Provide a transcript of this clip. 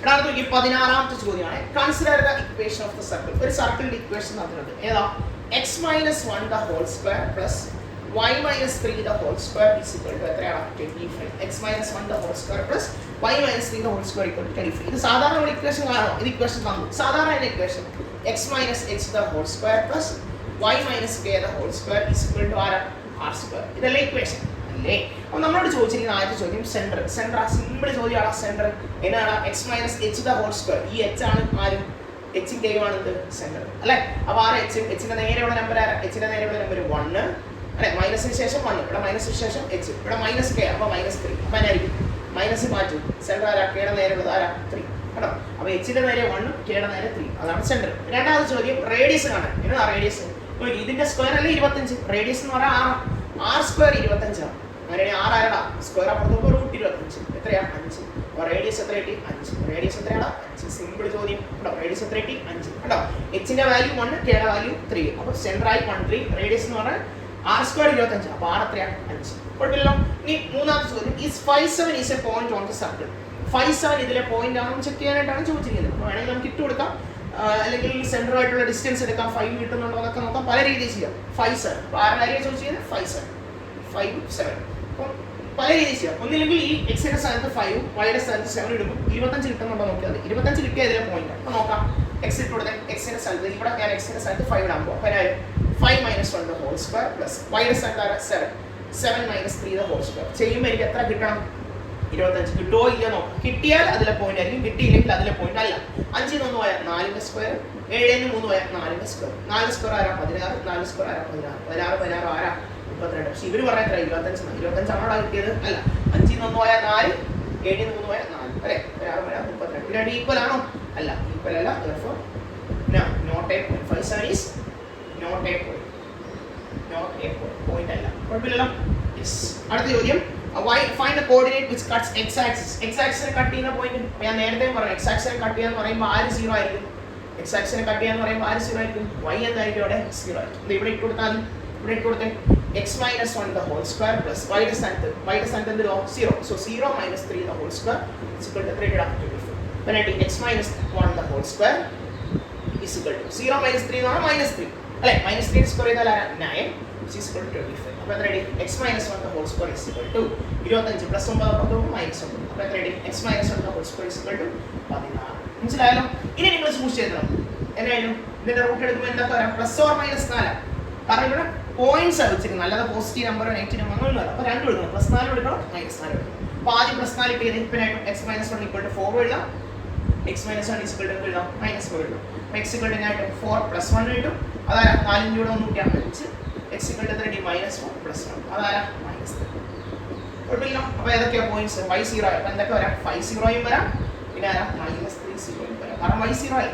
എടാ നോക്കി 16ാമത്തെ ചോദ്യമാണ്. Consider the equation of the circle. ഒരു സർക്കിളിന്റെ ഇക്വേഷൻ തന്നിട്ടുണ്ട്. ഏതാ? x - 1 the whole square plus y - 3 the whole square is equal to എത്രയാണ്? 25. x - 1 the whole square plus y - 3 the whole square equal to 25. ഇത് സാധാരണ ഇക്വേഷൻ ആണോ? ഇത് equation തന്നു. സാധാരണ equation x - h the whole square plus y - k the whole square is equal to r square. ഇതല്ലേ equation അല്ലേ? അപ്പോൾ നമ്മളോട് ചോദിച്ചിരിക്കുന്ന ആദ്യത്തെ ചോദ്യം സെന്റർ. സെന്റർ സിമ്പിൾ ചോദ്യമാണ്. സെന്റർ എന്താണ്? x - h the whole square. ഈ h ആണ് ആരും h k ആണ് ഇത് സെന്റർ അല്ലേ? അപ്പോൾ ആരെ h ന്റെ നേരെയുള്ള നമ്പർ ആരാ? h ന്റെ നേരെയുള്ള നമ്പർ 1 അല്ലേ? മൈനസിന് ശേഷം 1, ഇവിടെ മൈനസിന് ശേഷം h, ഇവിടെ -k, അപ്പോൾ -3. അപ്പോൾ എന്നായിരിക്കും? മൈനസ് മാറ്റും. സെന്റർ ആരാ? k യുടെ നേരെയുള്ളത് ആരാ? 3. കേട്ടോ? അപ്പോൾ h ന്റെ നേരെ 1, k യുടെ നേരെ 3. അതാണ് സെന്റർ. രണ്ടാമത്തെ ചോദ്യം റേഡിയസ് കാണാൻ. എന്നതാ റേഡിയസ്? ഇതിന്റെ സ്ക്വയർ അല്ലേ 25. റേഡിയസ് എന്ന് പറഞ്ഞാൽ r സ്ക്വയർ 25 ആണ്. അങ്ങനെയാണെങ്കിൽ 6 ആരടാ? സ്ക്വയർ അപ്പുറത്ത് √25. എത്രയാ? 5. അപ്പോൾ റേഡിയസ് എത്ര കിട്ടി? 5. റേഡിയസ് എത്രയാണ്? 5. സിമ്പിൾ ചോദ്യം കേട്ടോ. റേഡിയസ് എത്ര കിട്ടി? 5 കേട്ടോ. h ന്റെ വാല്യൂ 1, k യുടെ വാല്യൂ 3. അപ്പോൾ സെന്ററായി 1, 3. റേഡിയസ് എന്ന് പറഞ്ഞാൽ r സ്ക്വയർ 25. അപ്പോൾ r എത്രയാണ്? 5. കുഴപ്പമില്ലല്ലോ. ഇനി മൂന്നാമത്തെ ചോദ്യം is 57 is a point on the circle. 57 ഇതിലെ പോയിന്റ് ആണെന്ന് ചെക്ക് ചെയ്യാനായിട്ടാണ് ചോദിച്ചിരിക്കുന്നത്. അപ്പോൾ വേണമെങ്കിൽ നമുക്ക് ഇട്ട് കൊടുക്കാം, അല്ലെങ്കിൽ സെന്റർ ആയിട്ടുള്ള ഡിസ്റ്റൻസ് എടുക്കാം. 5 കിട്ടുന്നുണ്ടോ എന്നൊക്കെ നോക്കാം. പല രീതിയിൽ ചെയ്യാം. 57. അപ്പോൾ ആരുടെ കാര്യം ചോദിച്ചിരിക്കുന്നത്? 57. അപ്പോൾ പല രീതിയിൽ ചെയ്യാം. ഒന്നില്ലെങ്കിൽ ഈ എക്സിന്റെ സ്ഥാനത്ത് 5, വൈയുടെ സ്ഥാനത്ത് 7 ഇടുമ്പോൾ 25 കിട്ടുന്നുണ്ടോ നോക്കിയാൽ മതി. 25 കിട്ടിയ ഇതിലെ പോയിന്റ്. അപ്പോൾ നോക്കാം. എക്സ് ഇട്ട് കൊടുത്തേ. എക്സിന്റെ സ്ഥാനത്ത് ഇവിടെ ഞാൻ എക്സിന്റെ സ്ഥാനത്ത് 5 ഇടാൻ പോകും. അപ്പോൾ 5 - 1 the whole square plus വൈയുടെ സ്ഥാനത്ത് ആരാ? 7 - 3 the whole square. ചെയ്യുമ്പോൾ എനിക്ക് എത്ര കിട്ടണം? 25. കിട്ടുമോ ഇല്ല നോക്കാം. കിട്ടിയാൽ അതിലെ പോയിന്റ് ആയിരിക്കും, കിട്ടിയില്ലെങ്കിൽ അതിലെ പോയിന്റ് അല്ല. 5 ൽ 1 പോയാൽ 4ന്റെ സ്ക്വയർ, 7 ൽ 3 പോയാൽ 4ന്റെ സ്ക്വയർ. 4 സ്ക്വയർ ആരാ? 16. 4 സ്ക്വയർ ആരാ? 16 ആരാ? 32. പക്ഷെ ഇവര് പറഞ്ഞ എത്ര? 25 ആണോ കിട്ടിയത്? അല്ല. 5 ൽ 1 പോയാൽ 4, 7 ൽ 3 പോയാൽ 4 അല്ലേ? 16 32. ഇത് രണ്ട് ഈക്വൽ ആണോ? അല്ല, ഈക്വൽ അല്ല. therefore not a point. 57 is not a point. Point അല്ല. കുഴപ്പമില്ലല്ലോ. യെസ്. അടുത്ത ചോദ്യം find the coordinate which cuts x axis. x axis നെ കട്ട് ചെയ്യുന്ന പോയിന്റ് ഞാൻ നേരത്തെ പറഞ്ഞു. x axis നെ കട്ട് ചെയ്യാന്ന് പറയുമ്പോൾ ആര് 0 ആയിരിക്കും? x axis നെ കട്ട് ചെയ്യാന്ന് പറയുമ്പോൾ ആര് 0 ആയിരിക്കും? y എന്തായിരിക്കും അവിടെ? 0 ആയിരിക്കും. ഇത് ഇവിടെ ഇട്ട് കൊടുത്താൽ ഇവിടെ ഇട്ട് കൊടുത്തേ x - 1 the whole square plus y-യുടെ സ്ഥാനത്ത് എന്ത് 0. so 0 - 3 the whole square is equal to 3 × 24. അപ്പോൾ x - 1 the whole square is equal to 0 - 3 എന്ന് പറഞ്ഞാൽ -3 അല്ലേ? -3 സ്ക്വയർ ചെയ്താൽ 9 which is equal to 25. അപ്പോൾ എത്ര കിട്ടി? x - 1 the whole square is equal to 25 + 9 -9. അപ്പോൾ എത്ര കിട്ടി? x - 1 the whole square is equal to 16. മനസ്സിലായല്ലോ? ഇനി നിങ്ങൾ ചൂസ് ചെയ്യണം. എന്നായാലും ഇതിന്റെ റൂട്ട് എടുക്കുമ്പോൾ എന്തൊക്കെ വരാം? +or -4. കാരണം ഇവിടെ പോയിന്റ്സ് ആണ് വെച്ചിരിക്കുന്നത്, അല്ലാതെ പോസിറ്റീവ് നമ്പറോ നെഗറ്റീവ് നമ്പറോ ഒന്നും അല്ല. അപ്പോൾ രണ്ടും എടുക്കണം. +4 എടുക്കണം, -4 എടുക്കണം. അപ്പോൾ ആദ്യം +4 ഇട്ട് ഇപ്പിനായിട്ട് x - 1 = 4 എഴുതാം. x - 1 = എഴുതാം -4 എഴുതാം. അപ്പോൾ x = 4 + 1 കിട്ടും. അതാരാ? 4 കൂടെ 1 കൂട്ടിയാൽ 5. x = 3 -1 + 1. അതാരാ? -3. കുഴപ്പമില്ല. അപ്പോൾ ഏതൊക്കെയാ പോയിന്റ്സ്? y0. അപ്പോൾ എന്തൊക്കെ വരാം? 50 വരാം. പിന്നെ ആരാ? -3 0 വരാം. കാരണം y0 അല്ല.